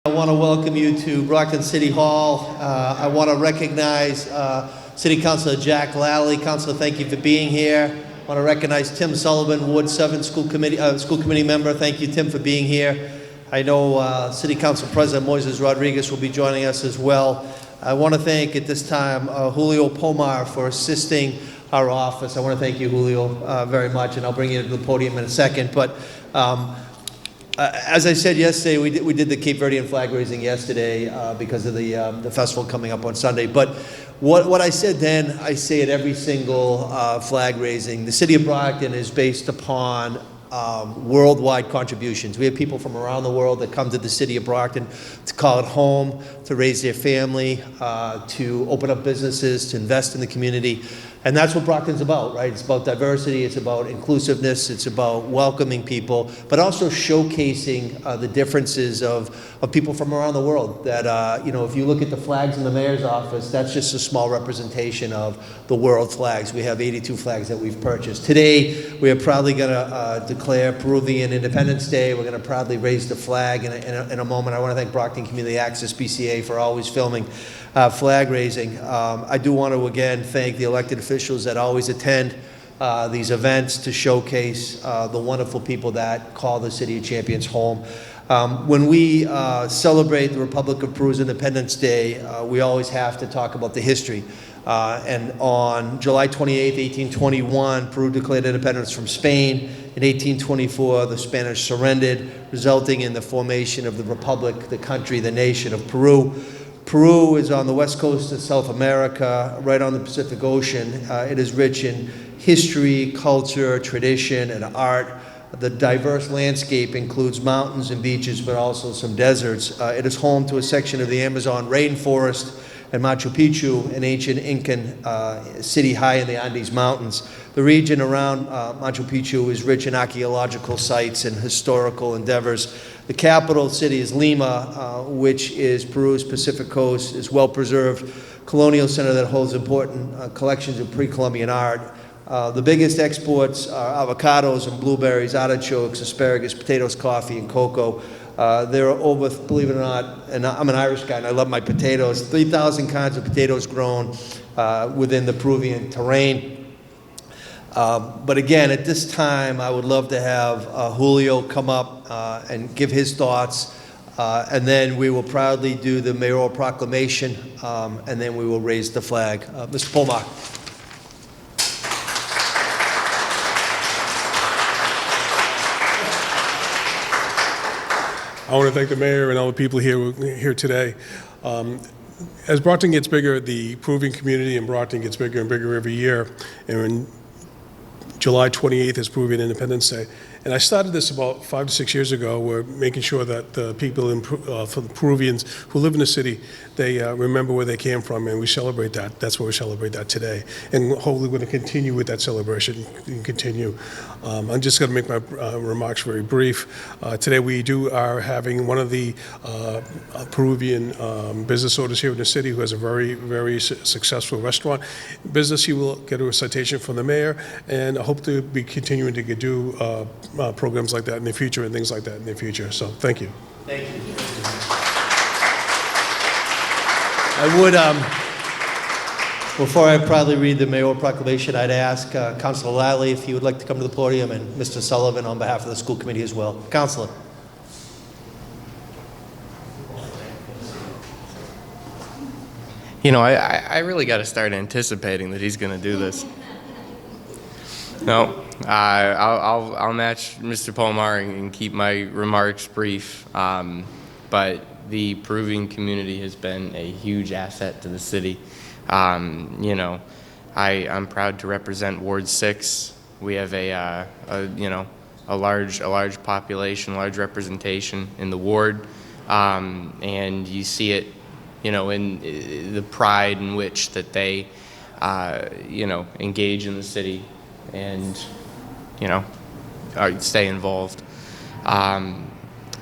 I want to welcome you to Brockton City Hall. I want to recognize City Councilor Jack Lally. Councilor, thank you for being here. I want to recognize Tim Sullivan, Ward 7 School Committee member. Thank you, Tim, for being here. I know City Council President Moises Rodriguez will be joining us as well. I want to thank at this time Julio Pomar for assisting our office. I want to thank you, Julio, very much, and I'll bring you to the podium in a second. But as I said yesterday, we did the Cape Verdean flag raising yesterday because of the festival coming up on Sunday. But what I said then, I say at every single flag raising. The city of Brockton is based upon worldwide contributions. We have people from around the world that come to the city of Brockton to call it home, to raise their family, to open up businesses, to invest in the community. And that's what Brockton's about, right? It's about diversity, it's about inclusiveness, it's about welcoming people, but also showcasing the differences of people from around the world. That, you know, if you look at the flags in the mayor's office, that's just a small representation of the world flags. We have 82 flags that we've purchased. Today, we are proudly gonna declare Peruvian Independence Day. We're gonna proudly raise the flag in a moment. I wanna thank Brockton Community Access, BCA, for always filming flag raising. I do want to again thank the elected officials that always attend these events to showcase the wonderful people that call the City of Champions home. When we celebrate the Republic of Peru's Independence Day, we always have to talk about the history. And on July 28, 1821, Peru declared independence from Spain. In 1824, the Spanish surrendered, resulting in the formation of the Republic, the country, the nation of Peru. Peru is on the west coast of South America, right on the Pacific Ocean. It is rich in history, culture, tradition, and art. The diverse landscape includes mountains and beaches, but also some deserts. It is home to a section of the Amazon rainforest and Machu Picchu, an ancient Incan city high in the Andes Mountains. The region around Machu Picchu is rich in archaeological sites and historical endeavors. The capital city is Lima, which is Peru's Pacific coast, is well-preserved colonial center that holds important collections of pre-Columbian art. The biggest exports are avocados and blueberries, artichokes, asparagus, potatoes, coffee, and cocoa. There are over, believe it or not, and I'm an Irish guy and I love my potatoes, 3,000 kinds of potatoes grown within the Peruvian terrain. But again, at this time, I would love to have Julio come up and give his thoughts, and then we will proudly do the mayoral proclamation, and then we will raise the flag. Mr. Pomar. I want to thank the mayor and all the people here today. As Brockton gets bigger, the Peruvian community in Brockton gets bigger and bigger every year. And July 28th is Peruvian Independence Day. And I started this about 5 to 6 years ago. We're making sure that the people, for the Peruvians who live in the city, they remember where they came from, and we celebrate that. That's why we celebrate that today. And hopefully we're going to continue with that celebration and continue. I'm just going to make my remarks very brief. Today we are having one of the Peruvian business owners here in the city who has a very, very successful restaurant business. He will get a citation from the mayor, and I hope to be continuing to do programs like that in the future and things like that in the future. So thank you. Thank you. I would, before I proudly read the mayoral proclamation, I'd ask Councilor Lally if he would like to come to the podium, and Mr. Sullivan on behalf of the school committee as well. Councilor. You know, I really got to start anticipating that he's going to do this. No, I'll match Mr. Pomar and keep my remarks brief. But the Peruvian community has been a huge asset to the city. You know, I'm proud to represent Ward 6. We have a large population, large representation in the ward, and you see it, you know, in the pride in which that they, you know, engage in the city and, you know, stay involved. And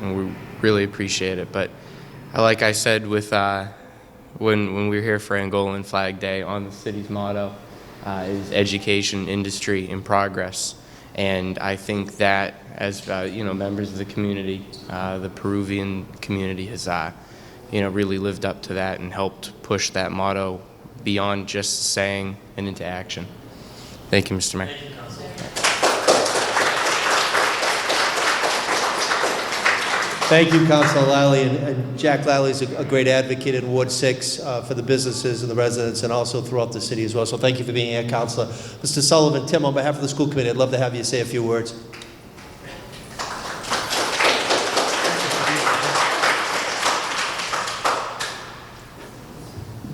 we really appreciate it. But like I said, with when we were here for Angolan Flag Day, on the city's motto is education, industry, and progress. And I think that, as members of the community, the Peruvian community has, really lived up to that and helped push that motto beyond just saying and into action. Thank you, Mr. Mayor. Thank you, Councilor Lally, and Jack Lally is a great advocate in Ward 6 for the businesses and the residents, and also throughout the city as well. So thank you for being here, Councilor. Mr. Sullivan, Tim, on behalf of the school committee, I'd love to have you say a few words.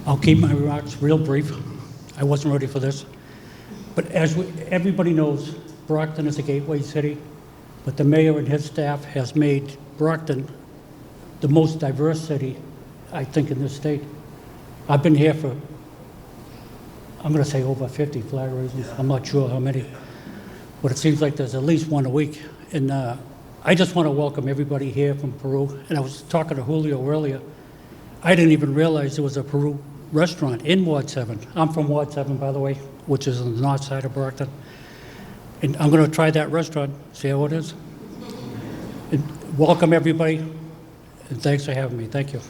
I'll keep my remarks real brief. I wasn't ready for this. But as everybody knows, Brockton is a gateway city, but the mayor and his staff has made Brockton the most diverse city, I think, in this state. I've been here for, I'm going to say over 50 flag raisings. I'm not sure how many, but it seems like there's at least one a week. And I just want to welcome everybody here from Peru. And I was talking to Julio earlier. I didn't even realize there was a Peru restaurant in Ward 7. I'm from Ward 7, by the way, which is on the north side of Brockton. And I'm going to try that restaurant, see how it is. And welcome, everybody, and thanks for having me. Thank you.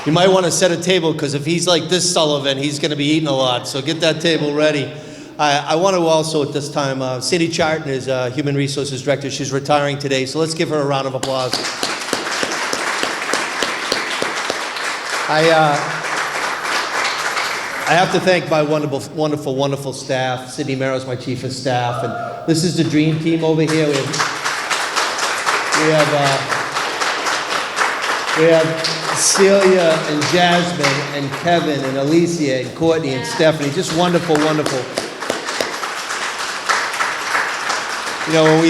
You might want to set a table, because if he's like this Sullivan, he's going to be eating a lot. So get that table ready. I want to also at this time, Cindy Charton is Human Resources Director. She's retiring today, so let's give her a round of applause. I have to thank my wonderful staff. Sydney Merrow is my chief of staff, and this is the dream team over here. We have Celia and Jasmine and Kevin and Alicia and Courtney and Stephanie. Just wonderful. You know, when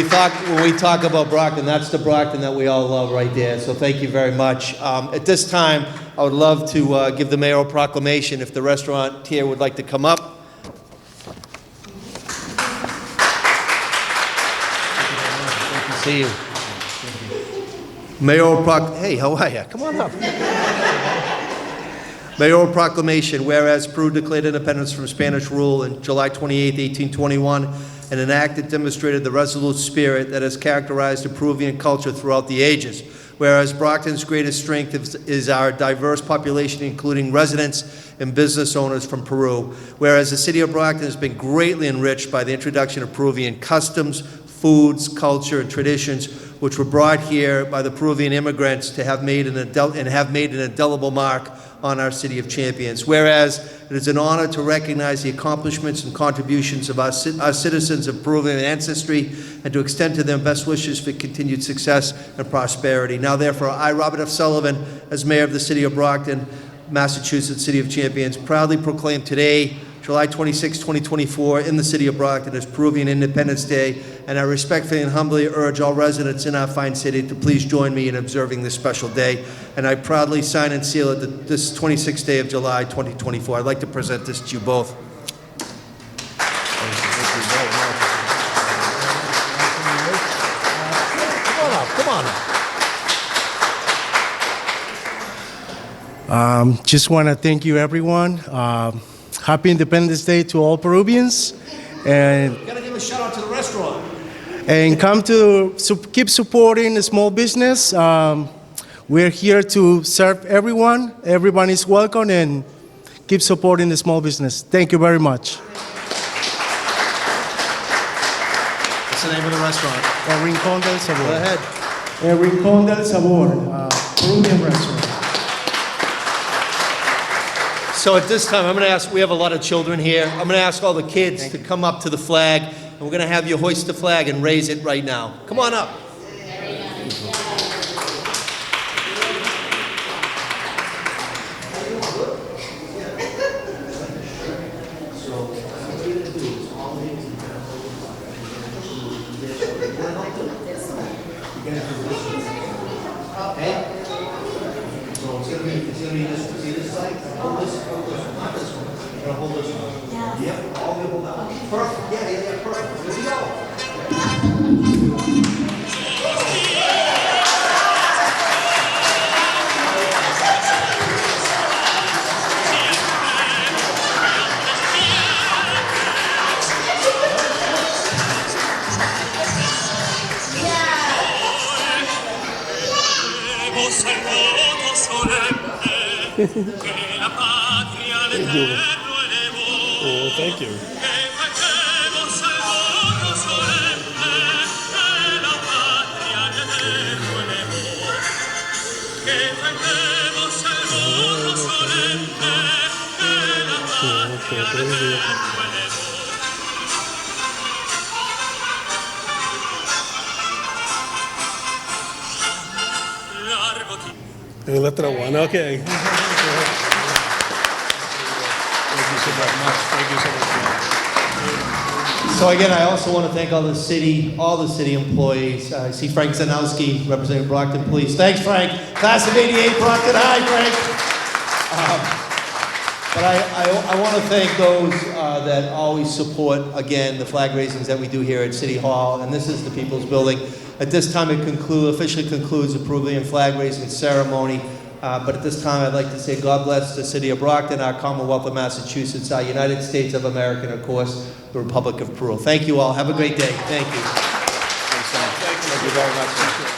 we talk about Brockton, that's the Brockton that we all love right there. So thank you very much. At this time, I would love to give the mayoral proclamation if the restaurateur would like to come up. Good to see you. Hey, how are you? Come on up. Mayoral proclamation, whereas Peru declared independence from Spanish rule on July 28, 1821, and an act that demonstrated the resolute spirit that has characterized the Peruvian culture throughout the ages. Whereas Brockton's greatest strength is our diverse population, including residents and business owners from Peru. Whereas the city of Brockton has been greatly enriched by the introduction of Peruvian customs, foods, culture, and traditions, which were brought here by the Peruvian immigrants to have made an indelible mark on our city of champions. Whereas it is an honor to recognize the accomplishments and contributions of our citizens of Peruvian ancestry and to extend to them best wishes for continued success and prosperity. Now, therefore, I, Robert F. Sullivan, as mayor of the city of Brockton, Massachusetts, City of Champions, proudly proclaim today, July 26, 2024, in the city of Brockton as Peruvian Independence Day, and I respectfully and humbly urge all residents in our fine city to please join me in observing this special day. And I proudly sign and seal it this 26th day of July, 2024. I'd like to present this to you both. Come on up. Just want to thank you, everyone. Happy Independence Day to all Peruvians, and Gotta give a shout out to the restaurant. And come to keep supporting the small business. We're here to serve everyone. Everyone is welcome, and keep supporting the small business. Thank you very much. What's the name of the restaurant? El Rincón del Sabor. Go ahead. El Rincón del Sabor, Peruvian restaurant. So at this time, I'm going to ask, we have a lot of children here. I'm going to ask all the kids to come up to the flag, and we're going to have you hoist the flag and raise it right now. Come on up. Oh, thank you. We left it at one, okay. Thank you so much. Thank you so much. So again, I also want to thank all the city employees. I see Frank Zanowski, representing Brockton Police. Thanks, Frank. Class of '88, Brockton High, Frank. But I want to thank those that always support, again, the flag raisings that we do here at City Hall, and this is the People's Building. At this time, it officially concludes the Peruvian flag raising ceremony. But at this time, I'd like to say God bless the City of Brockton, our Commonwealth of Massachusetts, our United States of America, and of course, the Republic of Peru. Thank you all. Have a great day. Thank you. Thank you very much.